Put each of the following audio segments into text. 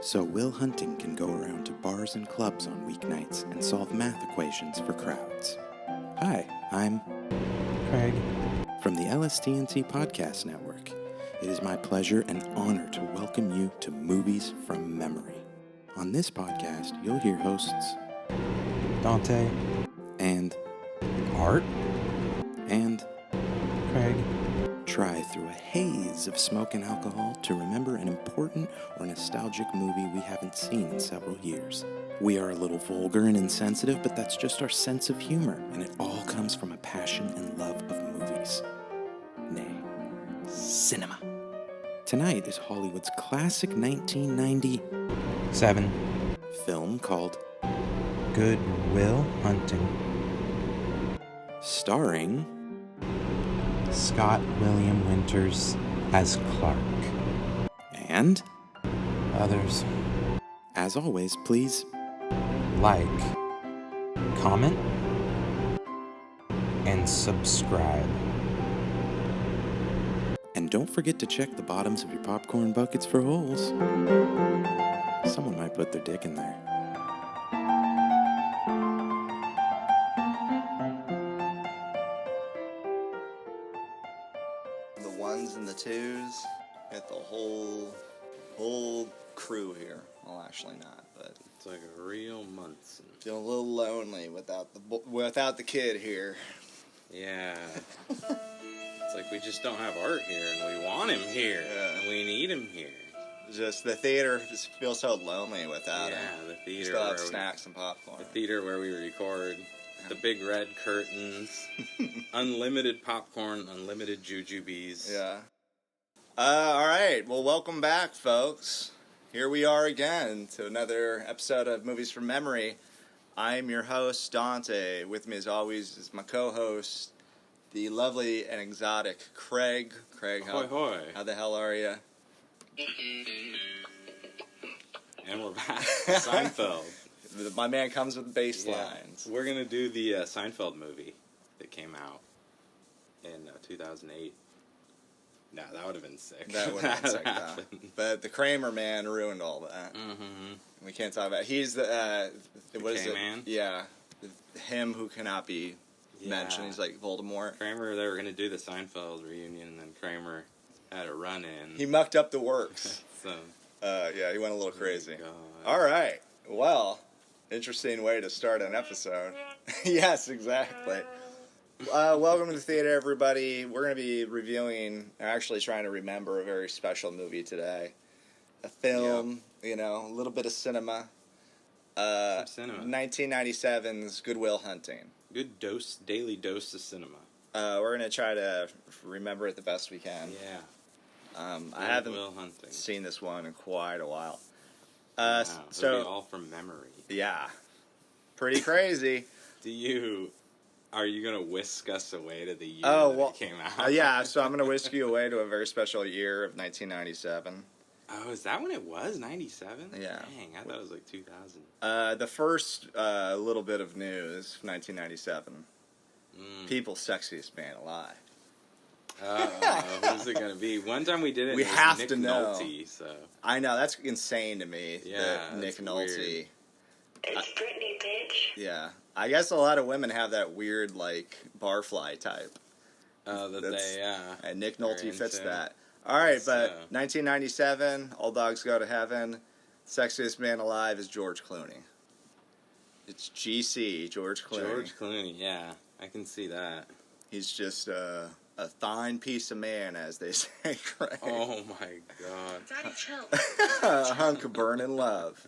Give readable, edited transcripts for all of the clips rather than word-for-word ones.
so Will Hunting can go around to bars and clubs on weeknights and solve math equations for crowds. Hi, I'm Craig from the LSTNT Podcast Network. It is my pleasure and honor to welcome you to Movies from Memory. On this podcast, you'll hear hosts Dante and Art and Craig try through a haze of smoke and alcohol to remember an important or nostalgic movie we haven't seen in several years. We are a little vulgar and insensitive, but that's just our sense of humor, and it all comes from a passion and love of movies. Nay, cinema. Tonight is Hollywood's classic 1990 film called Good Will Hunting, starring Scott William Winters as Clark. And, Others as always, please like, comment, and subscribe. And don't forget to check the bottoms of your popcorn buckets for holes. Someone might put their dick in there. The ones and the twos, got the whole crew here. Well, actually not, but It's like a real Munson. feel a little lonely without the kid here. Yeah. It's like we just don't have Art here, and we want him here, Yeah. and we need him here. Just the theater just feels so lonely without him. Yeah, the theater Still have where snacks and popcorn. the theater where we record, the big red curtains, unlimited popcorn, unlimited jujubes. Yeah. All right. Well, welcome back, folks. Here we are again to another episode of Movies from Memory. I'm your host, Dante. With me, as always, is my co-host, the lovely and exotic Craig. Craig, Hoy hoy. how the hell are you? And we're back. Seinfeld. My man comes with bass Yeah. lines. We're going to do the Seinfeld movie that came out in 2008. No, that would have been sick. That would have been sick, though. happened. But the Kramer man ruined all that. Mm-hmm. We can't talk about it. He's the what is it? K-Man? Yeah. Him who cannot be mentioned. He's like Voldemort. Kramer, they were going to do the Seinfeld reunion, and then Kramer had a run-in. He mucked up the works. So, Yeah, he went a little crazy. God. All right. Well, interesting way to start an episode. Yes, exactly. Welcome to the theater, everybody. We're going to be reviewing, actually trying to remember a very special movie today. A film, a little bit of cinema. Some cinema. 1997's Good Will Hunting. Good daily dose of cinema. We're going to try to remember it the best we can. Yeah. I haven't Will Hunting. seen this one in quite a while. Wow, so, it'll be all from memory. yeah. Pretty crazy. Are you going to whisk us away to the year Well, it came out? Yeah, so I'm going to whisk you away to a very special year of 1997. Oh, is that when it was? 97? Yeah. Dang, I thought it was like 2000. The first little bit of news, 1997. People's sexiest man alive. Who's it going to be? One time we did it, We and it was have Nick to know. Nolte, so. I know, that's insane to me. Yeah, that Nick that's Nolte. weird. It's Britney, bitch. Yeah. I guess a lot of women have that weird, like, barfly type. And Nick Nolte fits into. that. All right, but So. 1997, All Dogs Go to Heaven. Sexiest man alive is George Clooney. It's GC, George Clooney. George Clooney, yeah. I can see that. He's just a fine piece of man, as they say, Craig. Oh my god. Daddy, chill. A hunk of burning love.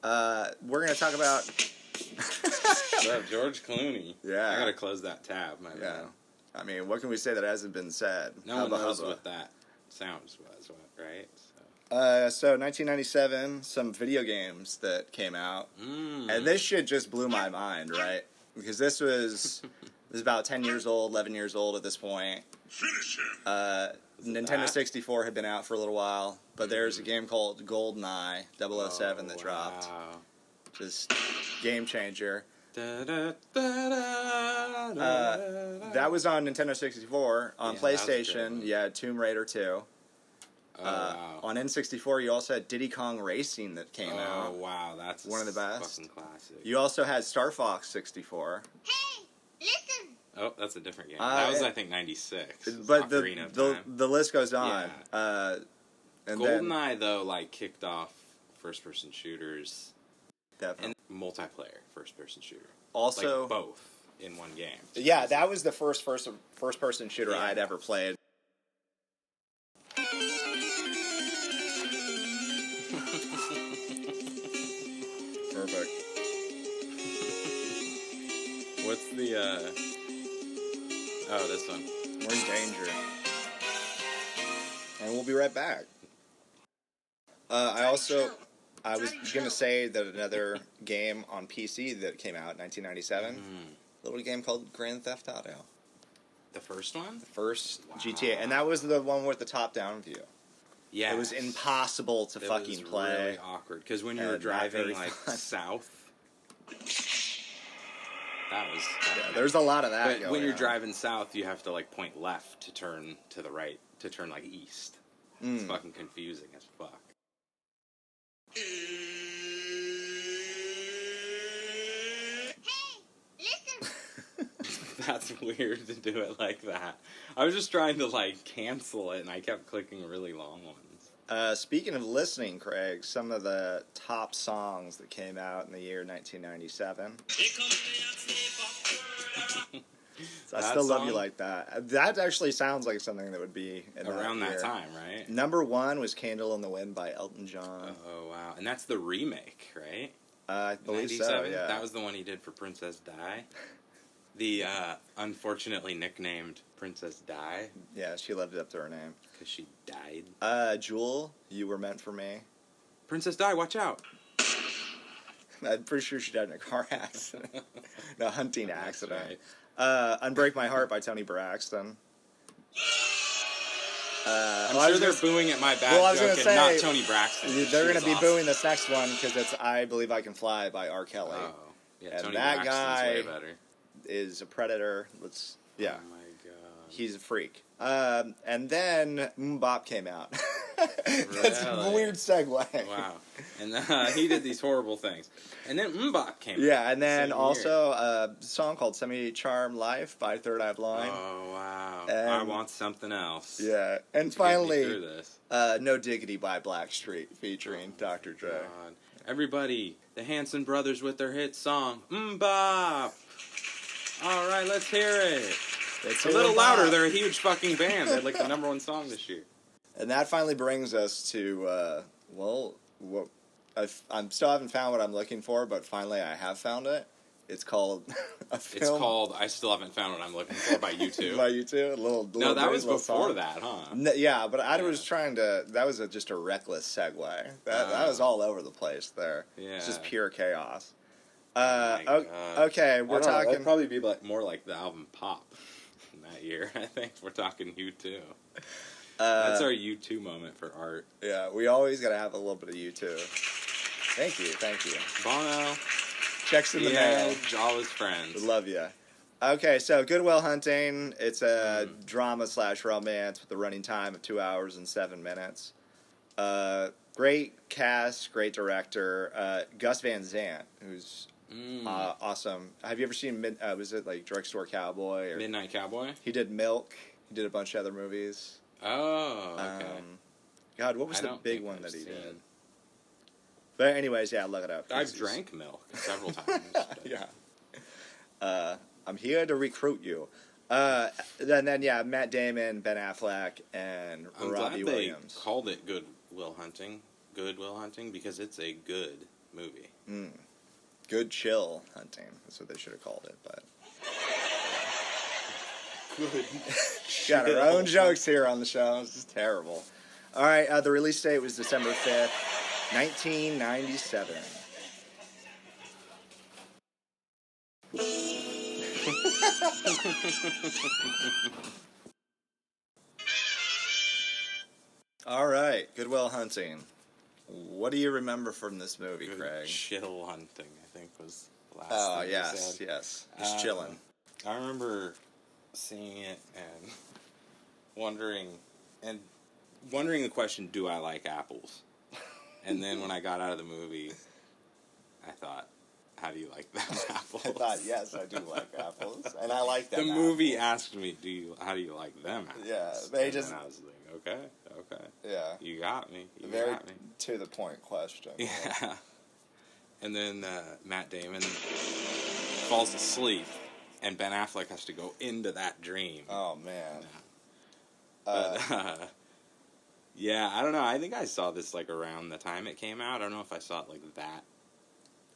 We're going to talk about... So, George Clooney. Yeah. I gotta close that tab, my Yeah. man. I mean, what can we say that hasn't been said? No one knows Hubba. what that sounds was, right? So 1997, some video games that came out. And this shit just blew my mind, right? Because this was about 10 years old, 11 years old at this point. Nintendo 64 had been out for a little while, but there's a game called GoldenEye 007 that dropped. Wow. Just game changer. That That was on Nintendo 64. On Yeah, that was a great PlayStation, one. you had Tomb Raider 2. wow. On N64, you also had Diddy Kong Racing that came out. Oh, wow. That's One of the best. Fucking classic. You also had Star Fox 64. Hey, listen. Oh, that's a different game. That was, I think, 96. But Ocarina of Time. the list goes on. Yeah. And GoldenEye, though, like, kicked off first-person shooters definitely. and multiplayer first-person shooter. Also, like, both in one game. yeah, that was the first-person shooter Yeah. I'd ever played. Perfect. What's the, Oh, this one. We're in danger. And we'll be right back. I was going to say that another game on PC that came out in 1997, a little game called Grand Theft Auto. The first one? The first Wow. GTA. And that was the one with the top-down view. Yeah. It was impossible to fucking play. It was really awkward, because when you were And not driving, very like, fun. south, that was... Yeah, there's a lot of that But going when you're on. driving south, you have to, like, point left to turn to the right, to turn, like, east. It's fucking confusing as fuck. That's weird to do it like that. I was just trying to, like, cancel it, and I kept clicking really long ones. Speaking of listening, Craig, some of the top songs that came out in the year 1997. I That Still Love You song? Like That. That actually sounds like something that would be in Around that that year. time, right? Number one was Candle in the Wind by Elton John. Oh, wow. And that's the remake, right? I believe so, 97? yeah. That was the one he did for Princess Di. The unfortunately nicknamed Princess Di, Yeah, she lived up to her name. because she died. Jewel, You Were Meant for Me. Princess Di, watch out! I'm pretty sure she died in a car accident. No, hunting accident. right. Unbreak My Heart by Tony Braxton. I'm sure they're booing at my bad Well, I was joke gonna and say, not Tony Braxton. They're She going was to be awesome. booing this next one because it's I Believe I Can Fly by R. Kelly. Oh, yeah, And Tony that Braxton's guy- way better. Is a predator. Yeah. Oh my god. He's a freak. And then Mbop came out. That's a Really? weird segue. Wow. And he did these horrible things. And then Mbop came out. Yeah, and then Same also a song called Semi-Charmed Life by Third Eye year. Blind. Oh, wow. And- I want something else. Yeah, and to get me finally, through this. No Diggity by Blackstreet featuring Dr. Dre. God. Everybody, the Hanson brothers with their hit song, Mbop. All right, let's hear it. It's A little Mbop. louder. They're a huge fucking band. They had like the #1 song this year. And that finally brings us to, what I still haven't found what I'm looking for, but finally I have found it. It's called a film. It's called I Still Haven't Found What I'm Looking For by U2. by U2. No, that was little before song. that, huh? Yeah, but I Yeah. was trying to. That was just a reckless segue. That was all over the place there. Yeah. It's just pure chaos. Oh my God. Okay, we're I don't know, talking. That'd probably be like more like the album Pop in that year. I think we're talking U2. That's our U2 moment for art. Yeah, we always got to have a little bit of U2. Thank you. Bono, Checks in the the mail. Edge, all his friends. We love you. Okay, so Good Will Hunting. It's a drama/romance with a running time of 2 hours and 7 minutes. Great cast, great director. Gus Van Sant, who's awesome. Have you ever seen? Was it like Drugstore Cowboy? Or, Midnight Cowboy? he did Milk. He did a bunch of other movies. Oh, okay. God, what was I the don't big think one I've that he seen. did? But anyways, yeah, look it up. I've It's- drank milk several times. Yeah. I'm here to recruit you. Then Matt Damon, Ben Affleck, and I'm Robbie glad Williams. they called it Good Will Hunting, because it's a good movie. Good chill hunting. That's what they should have called it. But Good. got our own jokes here on the show. This is terrible. All right, the release date was December 5th, 1997. All right, Good Will Hunting. What do you remember from this movie, Good Craig? chill hunting, I think was the last Oh, thing you yes, said. yes. Just chilling. I remember seeing it and wondering, and wondering the question, do I like apples? And then when I got out of the movie, I thought, how do you like them apples? I thought, yes, I do like apples, and I like them. The movie asked me, how do you like them apples? Yeah, they and just. then I was like, okay. Yeah. You got me. Very to the point question. Yeah. And then Matt Damon falls asleep, and Ben Affleck has to go into that dream. Oh man. But, yeah, I don't know. I think I saw this like around the time it came out. I don't know if I saw it like that.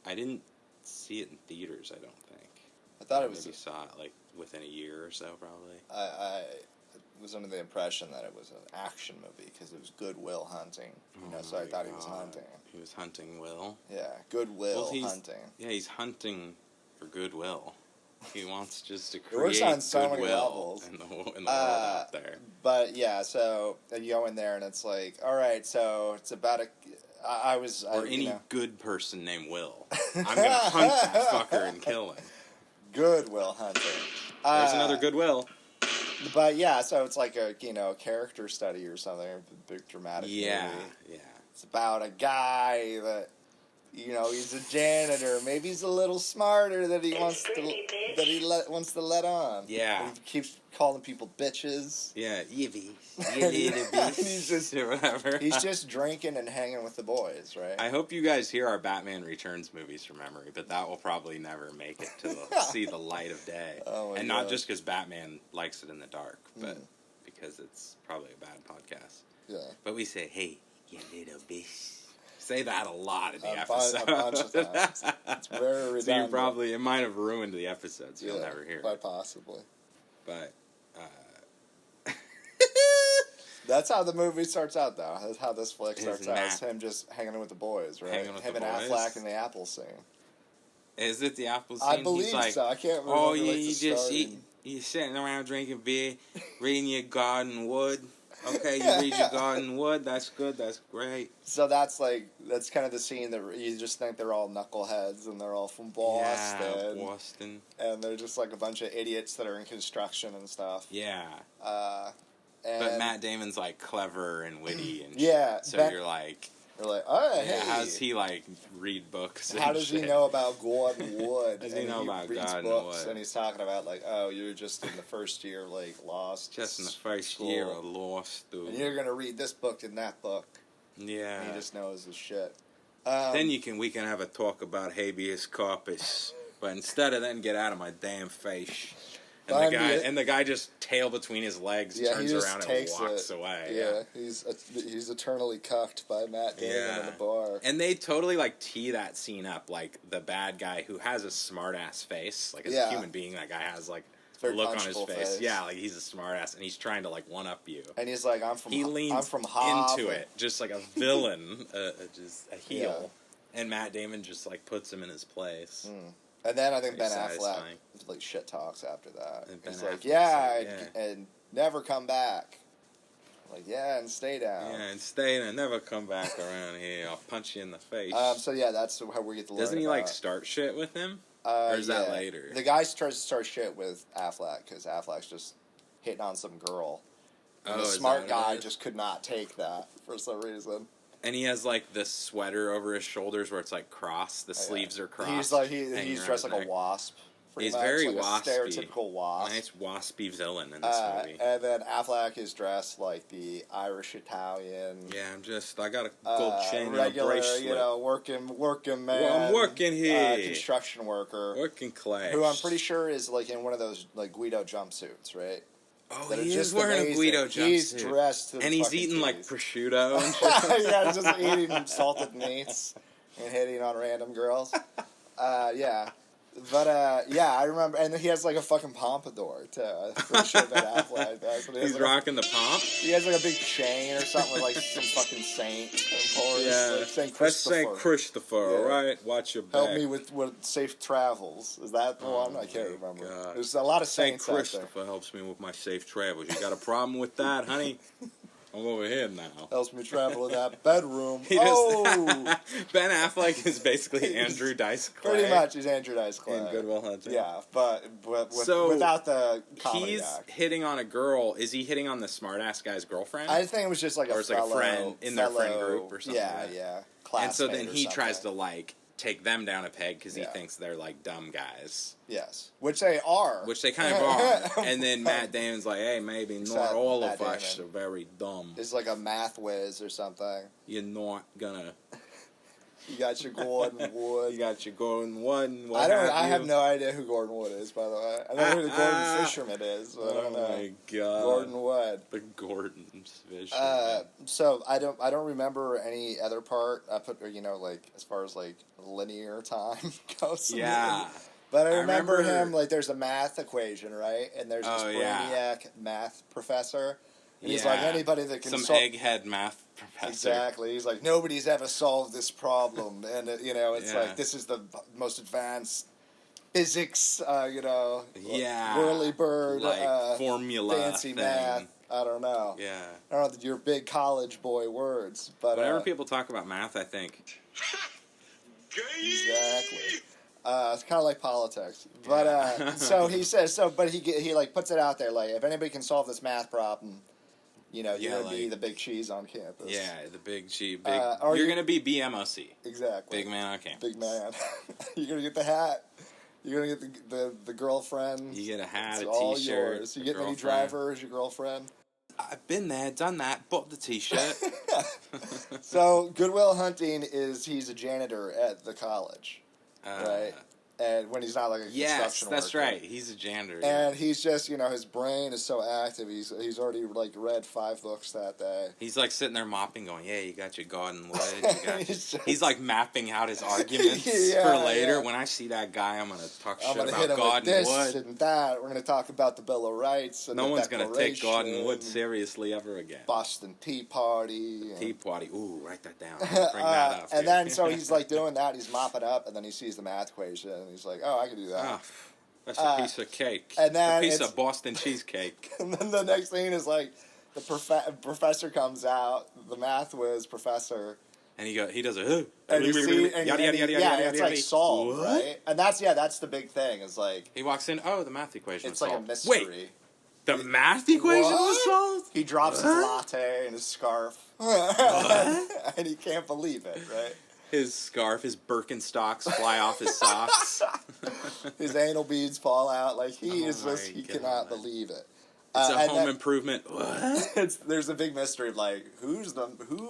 I didn't see it in theaters, I don't think. I thought it was. Maybe saw it like within a year or so, probably. I was under the impression that it was an action movie because it was Good Will Hunting. So I thought he was hunting. He was hunting Will. Yeah, Goodwill Hunting. Yeah, he's hunting for goodwill. He wants just to It works create on so many goodwill levels. in the world out there. But yeah, so you go in there and it's like, all right, so it's about Any good person named Will. I'm gonna hunt that fucker and kill him. Goodwill Hunting. There's another Goodwill. But yeah, so it's like a character study or something, a big dramatic movie. Yeah. It's about a guy that he's a janitor. Maybe he's a little smarter that he wants to let on. Yeah. And he keeps calling people bitches. Yeah, Evie. You need a bitch. He's just or whatever. He's just drinking and hanging with the boys, right? I hope you guys hear our Batman Returns movies from memory, but that will probably never make it to see the light of day. Oh my and God. not just because Batman likes it in the dark, but because it's probably a bad podcast. Yeah. But we say, hey, you little bitch. Say that a lot in the A episode. bunch of times. It's very redundant. So it might have ruined the episodes. You'll never hear quite it. possibly. But, that's how the movie starts out, though. That's how this flick starts out. Matt It's him just hanging with the boys, right? hanging with him the and boys? Affleck in the apple scene. is it the apple scene? I believe He's like, so. I can't remember. oh, like, you the just starting. you're sitting around drinking beer, reading your garden wood. Okay, you read your garden wood. That's good. That's great. So that's kind of the scene that you just think they're all knuckleheads and they're all from Boston. Yeah, Boston. And they're just like a bunch of idiots that are in construction and stuff. Yeah. And But Matt Damon's like clever and witty and yeah. so Ben, you're like, oh, yeah, hey. how does he like read books? How and does shit? he know about Gordon Wood? Does he know about reads Gordon books Wood? and he's talking about like, oh, you're just in the first year, like lost. Just in the first school, year of law school. and you're gonna read this book and that book. Yeah. And he just knows his shit. Then we can have a talk about habeas corpus, but instead of then get out of my damn face. And the guy just tail between his legs, turns around and walks away. Yeah, he's eternally cucked by Matt Damon in the bar. And they totally like tee that scene up like the bad guy who has a smart ass face, like as a human being. That guy has like a look on his face. Yeah, like he's a smart ass, and he's trying to like one up you. And he's like, I'm from Harvard. Into it, just like a villain, just a heel. Yeah. And Matt Damon just like puts him in his place. And then I think Ben Affleck like shit talks after that. And he's like, and never come back. Like, yeah, and stay down. Yeah, and stay and never come back around here. I'll punch you in the face. So yeah, that's how we get to learn. Doesn't he like start shit with him? Or is that later? The guy tries to start shit with Affleck because Affleck's just hitting on some girl. And the smart guy just could not take that for some reason. And he has like the sweater over his shoulders where it's like crossed. The sleeves are crossed. He's dressed like a wasp. He's very waspy. Stereotypical wasp. Nice waspy villain in this movie. And then Affleck is dressed like the Irish Italian. Yeah, I got a gold chain regular, and a bracelet. working man. Well, I'm working here. Construction worker. Working class. Who I'm pretty sure is like in one of those like Guido jumpsuits, right? Oh, he is wearing a Guido jumpsuit. He's dressed to the and he's eating like prosciutto and shit. Yeah, he's just eating salted meats and hitting on random girls. Yeah. But, I remember, and he has like a fucking pompadour, too. I'm pretty sure that Affleck does. He's like rocking the pomp? He has like a big chain or something with like some fucking saint, of course. Yeah, like Saint that's Saint Christopher, alright? Watch your back. Help me with safe travels. Is that the one? I can't remember. God. There's a lot of Saint saints Christopher helps me with my safe travels. You got a problem with that, honey? I'm over here now. Helps me travel in that bedroom. Ben Affleck is basically Andrew Dice Clay. Pretty much, he's Andrew Dice Clay. In Good Will Hunting. Yeah, but without the comedy he's act. hitting on a girl. Is he hitting on the smartass guy's girlfriend? I think it was just like a friend in their friend group or something. Yeah. And so then he tries to like take them down a peg because he thinks they're like dumb guys. Yes, which they are. Which they kind of are. And then Matt Damon's like, hey, maybe not all of us are very dumb. It's like a math whiz or something. You're not gonna. You got your Gordon Wood. You got your Gordon Wood. I have no idea who Gordon Wood is, by the way. I know who the Gordon Fisherman is, but I don't know. Oh my god. Gordon Wood. The Gordon Fisherman. So I don't remember any other part. I put like as far as like linear time goes. Yeah. But I remember him like there's a math equation, right? And there's this brainiac math professor. And he's like anybody that can some egghead math professor. Exactly. He's like nobody's ever solved this problem, and it's like this is the most advanced physics, whirly bird, like formula, fancy thing. math. I don't know. Yeah. I don't know your big college boy words, but whenever people talk about math, I think exactly. It's kind of like politics, but so he says but he like puts it out there like if anybody can solve this math problem. You're going to be the big cheese on campus. Yeah, the big cheese. You're going to be BMOC. Exactly. Big man on campus. Big man. You're going to get the hat. You're going to get the girlfriend. You get a hat, it's a all t-shirt. Yours. You get Minnie Driver as your girlfriend. I've been there, done that, bought the t-shirt. So, Good Will Hunting he's a janitor at the college. Right? And when he's not like a construction worker. That's right. He's a janitor. And he's just, his brain is so active. He's already like read 5 books that day. He's like sitting there mopping, going, "Yeah, you got your Gordon Wood." He's like mapping out his arguments for later. Yeah. When I see that guy, I'm gonna talk shit about hit him Gordon with this Wood and that. We're gonna talk about the Bill of Rights. And no one's gonna take Gordon Wood seriously ever again. Boston Tea Party. Tea Party. Ooh, write that down. Bring that up. And then so he's like doing that. He's mopping up, and then he sees the math equation, and he's like, "Oh, I can do that." Oh, that's a piece of cake. And then a piece of Boston cheesecake. And then the next thing is like the professor comes out, the math whiz professor, and he does a and you see, and it's like solved, what? right? And that's the big thing. Is like he walks in. Oh, the math equation. It's was like solved. a mystery. Wait, the math equation was solved. He drops his latte and his scarf, and he can't believe it, right? His scarf, his Birkenstocks fly off his socks. His anal beads fall out. Like he cannot believe it. It's a home improvement. What? There's a big mystery of like who.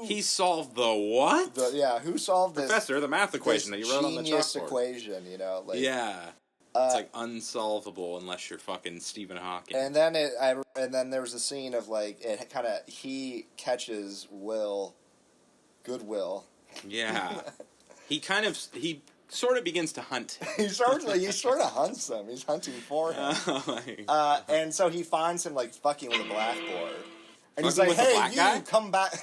He solved the what? Who solved this? Professor, the math equation that you wrote on the genius chalkboard. Equation, It's like unsolvable unless you're fucking Stephen Hawking. And then there was a scene of like he catches Goodwill. Yeah. he sort of begins to hunt him. he sort of hunts him. He's hunting for him. And so he finds him like fucking with a blackboard. And he's like, "Hey, you come back."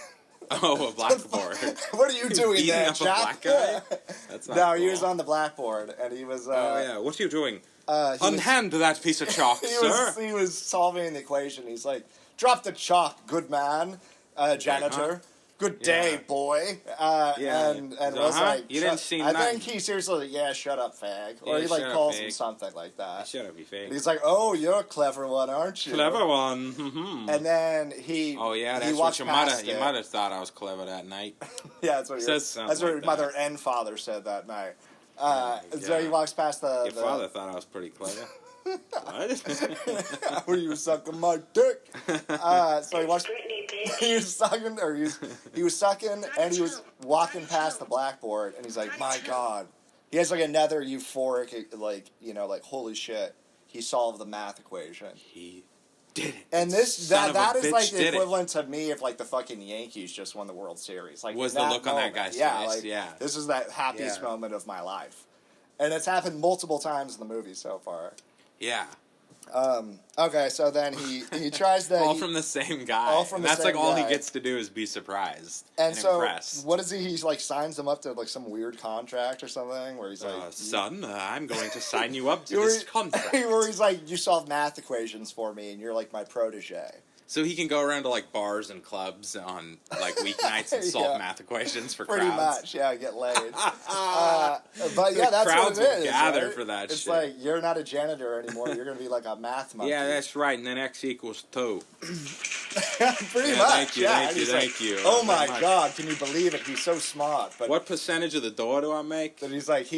Oh, a blackboard. What are you doing there, Jack? A black guy? That's not cool. He was on the blackboard, and he was... what are you doing? Unhand that piece of chalk, sir. He was solving the equation. He's like, "Drop the chalk, good man, janitor. Huh? Good day, boy." And was like, "You didn't see nothing." I think he seriously like, "Shut up, fag." Or he like calls him something like that. Shut up, you fag. And he's like, "Oh, you're a clever one, aren't you?" Clever one. Mm-hmm. And then he... Oh, yeah, that's what your mother thought I was clever that night. Yeah, that's what your mother and father said that night. So he walks past Your father thought I was pretty clever. What? Were you sucking my dick? So he walks... He was sucking, and he was walking past the blackboard, and he's like, "My God!" He has like another euphoric, like holy shit, he solved the math equation. He did it. And that is like the equivalent to me if like the fucking Yankees just won the World Series. Like was the look on that guy's face? This is that happiest moment of my life, and it's happened multiple times in the movie so far. Yeah. Okay, so then he tries to... all from the same guy. All from the same guy. All he gets to do is be surprised and so impressed. What is he? He's like signs him up to like some weird contract or something where he's like... son, I'm going to sign you up to this contract. Where he's like, "You solve math equations for me and you're like my protege." So he can go around to like bars and clubs on like weeknights and solve math equations for pretty crowds. much, yeah, get laid. But yeah, that's crowds what it is. will gather right? for that it's shit. like you're not a janitor anymore. You're gonna be like a math monkey. Yeah, that's right. And then X equals 2. pretty Yeah, much. thank you, yeah. thank you. Oh my Very much. God, can you believe it? He's so smart. But What percentage of the dough do I make? But he's like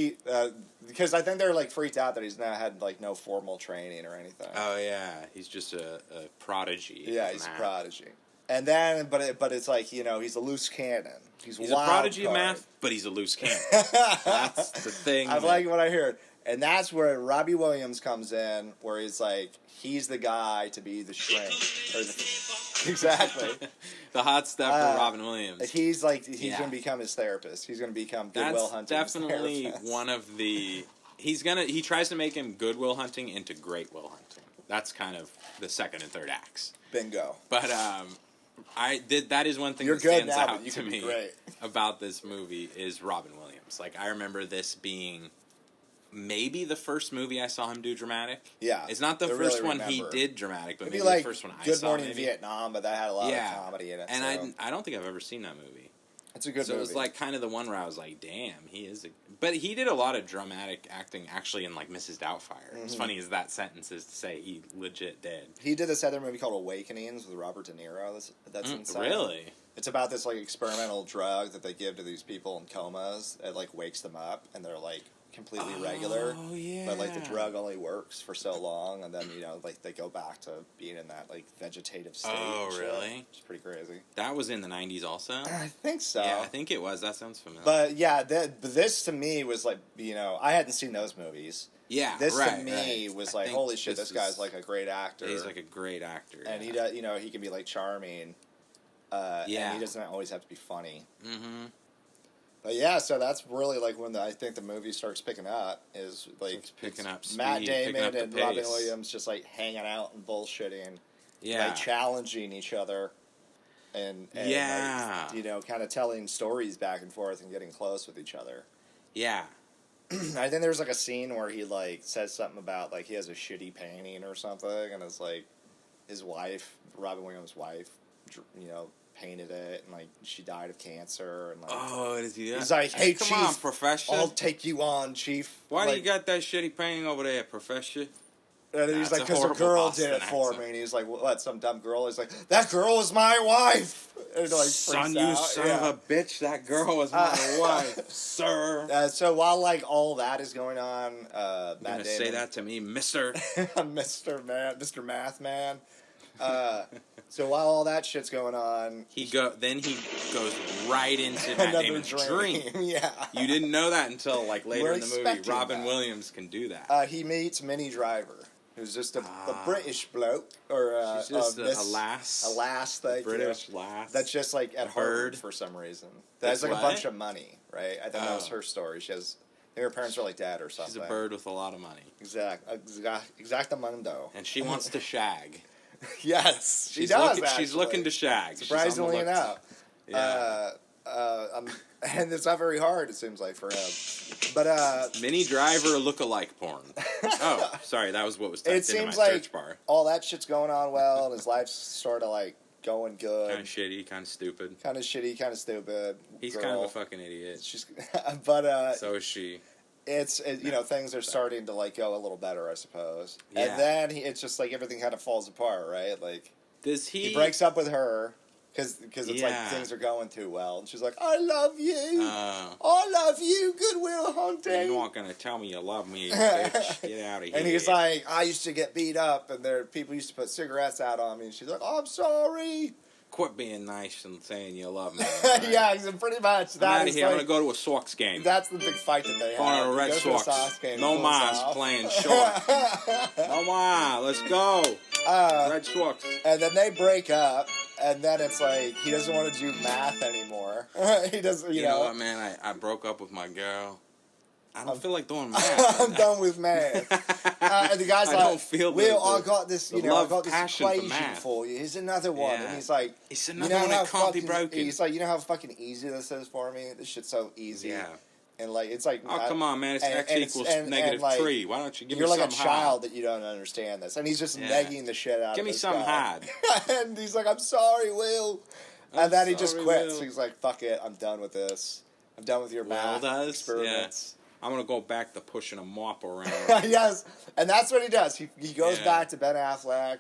because I think they're like freaked out that he's not had like no formal training or anything. Oh yeah, he's just a prodigy. Yeah, he's a prodigy. And then, but it's like, he's a loose cannon. He's a prodigy of math, but he's a loose cannon. That's the thing. I like what I heard. And that's where Robbie Williams comes in, where he's like, he's the guy to be the shrink. Exactly. The hot stuff for Robin Williams. He's going to become his therapist. He's going to become Goodwill Hunting. That's definitely one of the... He tries to make him Goodwill Hunting into Great Will Hunting. That's kind of the second and third acts. Bingo. But that is one thing You're that good stands now, out but you to could be me great. about this movie is Robin Williams. Like, I remember this being maybe the first movie I saw him do dramatic. Yeah. It's not the first one he did dramatic, but maybe like the first one I Good saw. Morning Vietnam, but that had a lot of comedy in it. And I don't think I've ever seen that movie. It's a good movie. So it was like kind of the one where I was like, damn, he is but he did a lot of dramatic acting actually in like Mrs. Doubtfire. Mm-hmm. As funny as that sentence is to say, he legit did. He did this other movie called Awakenings with Robert De Niro. That's insane. Really? It's about this like experimental drug that they give to these people in comas. It like wakes them up and they're like completely regular. Oh yeah. But like the drug only works for so long, and then like they go back to being in that like vegetative state. Oh really? It's pretty crazy. That was in the 90s also. I think so. Yeah, I think it was. That sounds familiar. But yeah, this to me was like I hadn't seen those movies. Yeah, this to me was like, holy shit, this guy's like a great actor. He's like a great actor, and he does. He can be like charming. And he doesn't always have to be funny. Mm-hmm. But yeah, so that's really like when I think the movie starts picking up is like it's picking up speed, Matt Damon up and Robin Williams just like hanging out and bullshitting, like challenging each other, and like, kind of telling stories back and forth and getting close with each other. Yeah. I think there's like a scene where he like says something about like he has a shitty painting or something, and it's like his wife, Robin Williams' wife, painted it, and like she died of cancer, and like does he do that? He's like, hey, come Chief, on, Professor, I'll take you on, Chief. Why do you got that shitty painting over there, Professor? And he's like, because a girl did it for me, and he's like, what, some dumb girl? He's like, that girl is my wife. And like, son, you son of a bitch, that girl was my wife, sir. So while like all that is going on, Matt Damon, say that to me, Mister, Mr. Math Man. So while all that shit's going on, he goes right into Matt Damon's dream. Yeah, you didn't know that until like later in the movie. Robin Williams can do that. He meets Minnie Driver, who's just a British bloke, or she's just a lass, British lass. That's just like at Harvard for some reason. That has like a bunch of money, right? I think that was her story. She has. I think her parents are like dead or something. She's a bird with a lot of money. Exactamundo. And she wants to shag. Yes, she does. She's looking to shag. Surprisingly enough. Yeah. And it's not very hard, it seems like, for him. But Minnie Driver look-alike porn. Oh, sorry, that was what was typed into my search bar. All that shit's going on well, and his life's sort of like going good. Kind of shitty, kind of stupid. Kind of shitty, kind of stupid. He's kind of a fucking idiot. So is she. It's things are starting to like go a little better, I suppose. Yeah. And then it's just like everything kind of falls apart, right? Like, he breaks up with her because it's like things are going too well, and she's like, "I love you, I love you, Goodwill Hunting." You aren't gonna tell me you love me, bitch. Get out of here. And he's like, "I used to get beat up, and people used to put cigarettes out on me." And she's like, "I'm sorry." Quit being nice and saying you love me. Right? Yeah, pretty much. I'm out of here. I'm gonna go to a Sox game. That's the big fight that they have. Going to a Red Sox. No mas playing short. No mas. Let's go. Red Sox. And then they break up, and then it's like he doesn't want to do math anymore. He doesn't. You know what, man? I broke up with my girl. I don't feel like doing math. I'm done with math. And the guy's like, I got this, I got this equation for you. Here's another one. Yeah. And he's like, another one that can't be broken. He's like, you know how fucking easy this is for me? This shit's so easy. Yeah. And like it's like, oh come on, man! It's x equals negative like, 3. Why don't you give me some? some? You're like a child that you don't understand this, and he's just negging the shit out. Give of me this some guy. hard. And he's like, "I'm sorry, Will," and then he just quits. Will. He's like, "Fuck it, I'm done with this. I'm done with your math experiments." Yeah. I'm gonna go back to pushing a mop around. Yes, and that's what he does. He goes back to Ben Affleck.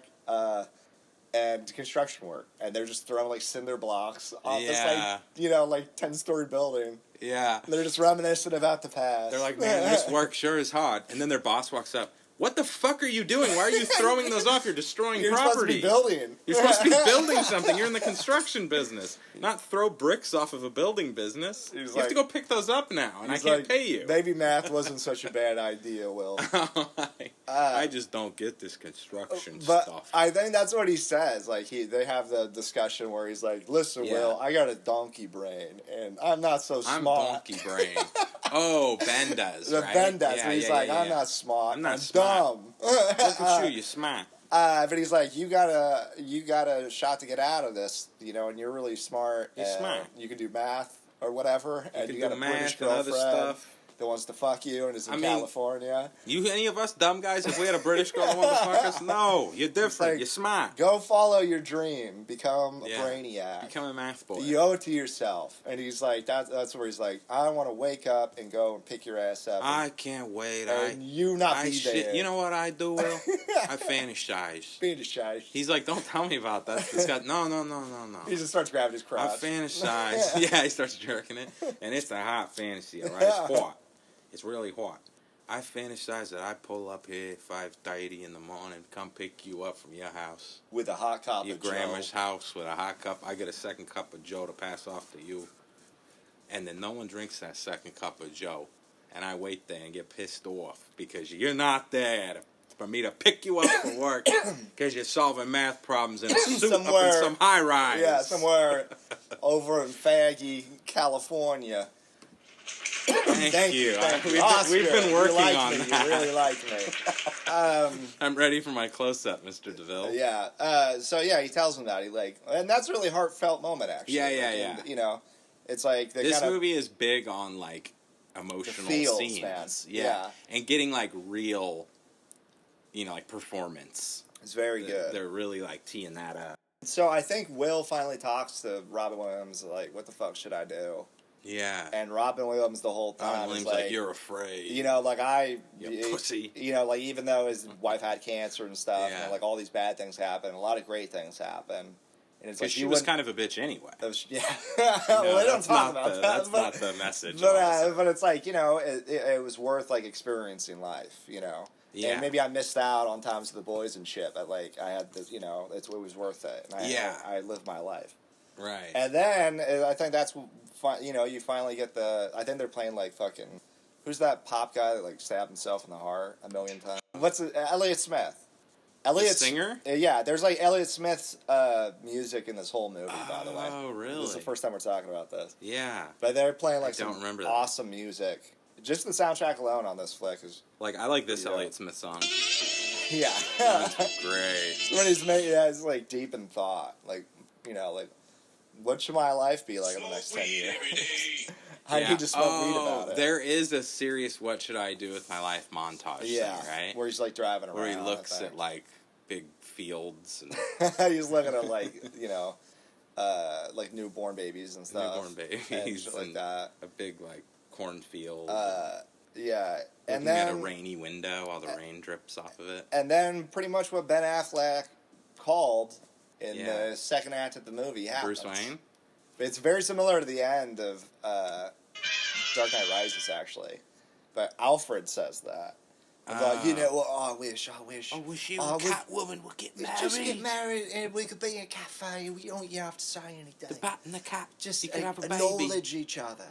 And construction work, and they're just throwing like cinder blocks off this like 10-story building. Yeah, and they're just reminiscing about the past. They're like, man, this work sure is hard. And then their boss walks up. What the fuck are you doing? Why are you throwing those off? You're destroying You're property. Supposed to be building. You're supposed to be building something. You're in the construction business, not throw bricks off of a building business. You have to go pick those up now, and I can't pay you. Maybe math wasn't such a bad idea, Will. I just don't get this construction but stuff. I think that's what he says. Like they have the discussion where he's like, "Listen, Will, I got a donkey brain, and I'm not so smart." I'm donkey brain. Oh, Ben does, right? Ben does. Yeah, he's like, I'm not smart. I'm dumb. Look at you. You're smart. But he's like, you got a shot to get out of this, and you're really smart. You're smart. You can do math or whatever, and you got a British girlfriend and other stuff that wants to fuck you and is in California. Any of us dumb guys, if we had a British girl that wanted to fuck us, no, you're different. You're smart. Go follow your dream. Become a brainiac. Become a math boy. You owe it to yourself. And he's like, that's where he's like, I want to wake up and go and pick your ass up. I can't wait. And you not be there. You know what I do, Will? I fantasize. Fantasize. He's like, don't tell me about that. It's got no. He just starts grabbing his crotch. I fantasize. Yeah, he starts jerking it. And it's a hot fantasy, all right? It's hot. It's really hot. I fantasize that I pull up here at 5:30 in the morning, come pick you up from your house. With a hot cup your of Joe. Your grandma's house with a hot cup. I get a second cup of Joe to pass off to you. And then no one drinks that second cup of Joe. And I wait there and get pissed off because you're not there for me to pick you up for work because you're solving math problems in a suit up in some high rise. Yeah, somewhere over in Faggy, California. Thank you. We've been working on that. You really like me. I'm ready for my close-up, Mr. DeVille. Yeah. So he tells him that and that's a really heartfelt moment, actually. Yeah. It's like this movie is big on like emotional scenes. Man. Yeah, and getting like real, like performance. It's very good. They're really like teeing that up. So I think Will finally talks to Robin Williams like, "What the fuck should I do?" Yeah. And Robin Williams the whole time Robin Williams is like, "You're afraid." You pussy. Like even though his wife had cancer and stuff, and like all these bad things happen, a lot of great things happen. And it's like she was kind of a bitch anyway. Yeah. Well, they don't talk about that. That's not the message. But it's like, it was worth like experiencing life, Yeah. And maybe I missed out on times with the boys and shit, but like I had this, it was worth it. And I lived my life. Right. And then I think that's, you finally get I think they're playing like fucking, who's that pop guy that like stabbed himself in the heart 1,000,000 times? What's it? Elliott Smith. The singer? Yeah, there's like Elliott Smith's music in this whole movie, by the way. Oh, really? This is the first time we're talking about this. Yeah. But they're playing like some awesome music. Just the soundtrack alone on this flick is... Like, I like this Elliott Smith song. Yeah. That's great. When it's like deep in thought. Like, like, what should my life be like in the next 10 years? I need to smoke weed about it. There is a serious "What should I do with my life" montage thing, right? Where he's like driving around. Where he looks at like big fields and he's looking at like like newborn babies and stuff. Newborn babies and shit like that. A big like cornfield. Yeah, and looking then at a rainy window while the rain drips off of it. And then pretty much what Ben Affleck called in the second act of the movie happens. Bruce Wayne. It's very similar to the end of Dark Knight Rises, actually. But Alfred says that. About, I wish you and Catwoman would get married. Just get married and we could be in a cafe. We don't have to say anything. The bat and the cat. Just you could have a baby. Acknowledge each other.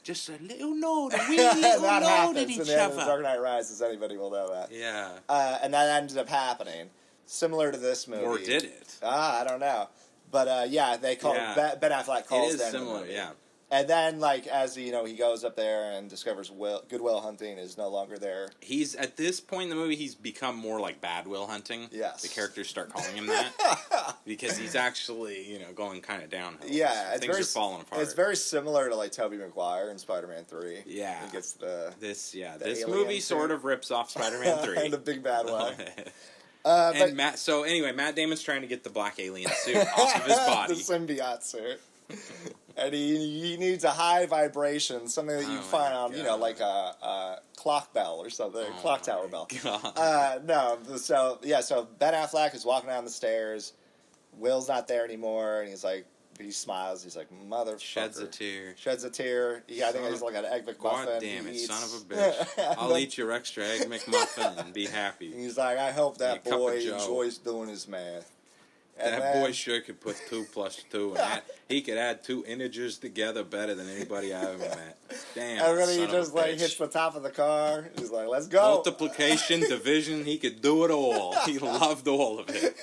Just a little nod, a wee little nod at each other. End of Dark Knight Rises, anybody will know that. Yeah. And that ended up happening. Similar to this movie. Or did it? I don't know. But, they called Ben Affleck calls it is similar, yeah. And then, like, as he goes up there and discovers Good Will Hunting is no longer there. He's, at this point in the movie, he's become more like Bad Will Hunting. Yes. The characters start calling him that. Because he's actually, going kind of downhill. Yeah. Things are falling apart. It's very similar to, like, Tobey Maguire in Spider-Man 3. Yeah. He gets this movie sort of rips off Spider-Man 3. In a big bad way. Matt Damon's trying to get the black alien suit off of his body. The symbiote suit. And he needs a high vibration, something that you find on, like a clock bell or something, clock tower bell. So Ben Affleck is walking down the stairs. Will's not there anymore, and he smiles. He's like, motherfucker. Sheds a tear. Yeah, I think he's like an egg McMuffin. God damn it, son of a bitch. I'll eat your extra egg McMuffin and be happy. He's like, I hope that boy enjoys doing his math. And that boy sure could put 2 + 2, and he could add 2 integers together better than anybody I ever met. Damn. And then he just hits the top of the car. He's like, let's go. Multiplication, division, he could do it all. He loved all of it.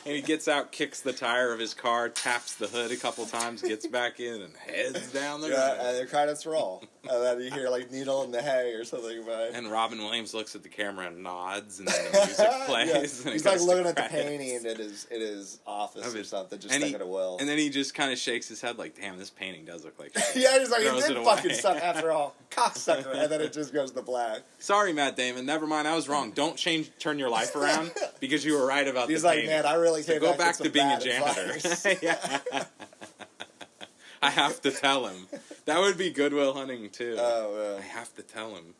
And he gets out, kicks the tire of his car, taps the hood a couple times, gets back in, and heads down the road. Yeah, and the credits roll. And then you hear, Needle in the Hay or something. And Robin Williams looks at the camera and nods, and then the music plays. And he's looking at the painting in his office or something, just thinking of Will. And then he just kind of shakes his head like, damn, this painting does look like shit. Yeah, he's like, it did fucking suck after all. Cocksucker. And then it just goes to black. Sorry, Matt Damon. Never mind, I was wrong. Don't turn your life around because you were right about the painting. He's like, man, I really can't go back to being a janitor. I have to tell him. That would be Good Will Hunting too. Oh, I have to tell him.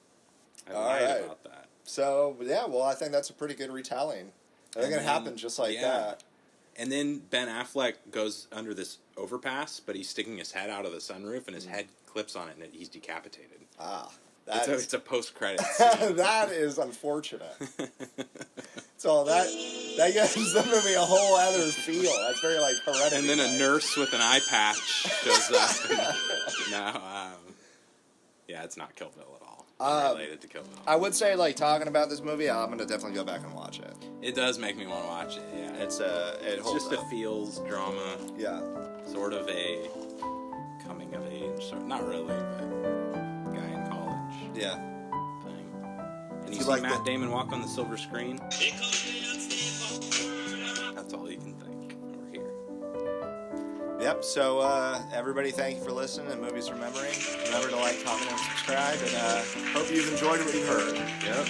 I lied about that. So yeah, well, I think that's a pretty good retelling. I think it happened just like that. And then Ben Affleck goes under this overpass, but he's sticking his head out of the sunroof, and his head clips on it, and he's decapitated. It's a post-credit scene. That is unfortunate. So that gives the movie a whole other feel. That's very Hereditary. And then a nurse with an eye patch shows up. It's not Kill Bill at all. Not related to Kill Bill. I would say, talking about this movie, I'm gonna definitely go back and watch it. It does make me want to watch it. Yeah, it's just a feels drama. Yeah, sort of a coming of age. Not really, but guy in college. Yeah. Thing. And you see Matt Damon walk on the silver screen. That's all you can think or hear. Yep, so everybody, thank you for listening to Movies from Memory. Remember to like, comment, and subscribe, and hope you've enjoyed what you've heard. Yep.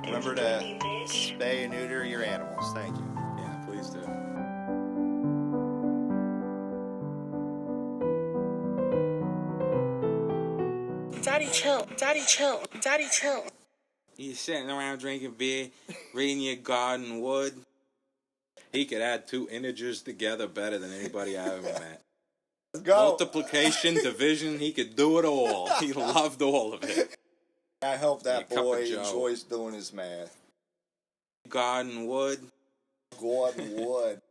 Remember to spay and neuter your animals. Thank you. Yeah, please do. Daddy chill, daddy chill, daddy chill. You sitting around drinking beer, reading your garden wood. He could add 2 integers together better than anybody I ever met. Let's go. Multiplication, division, he could do it all. He loved all of it. I hope that boy enjoys doing his math. Garden wood. Garden wood.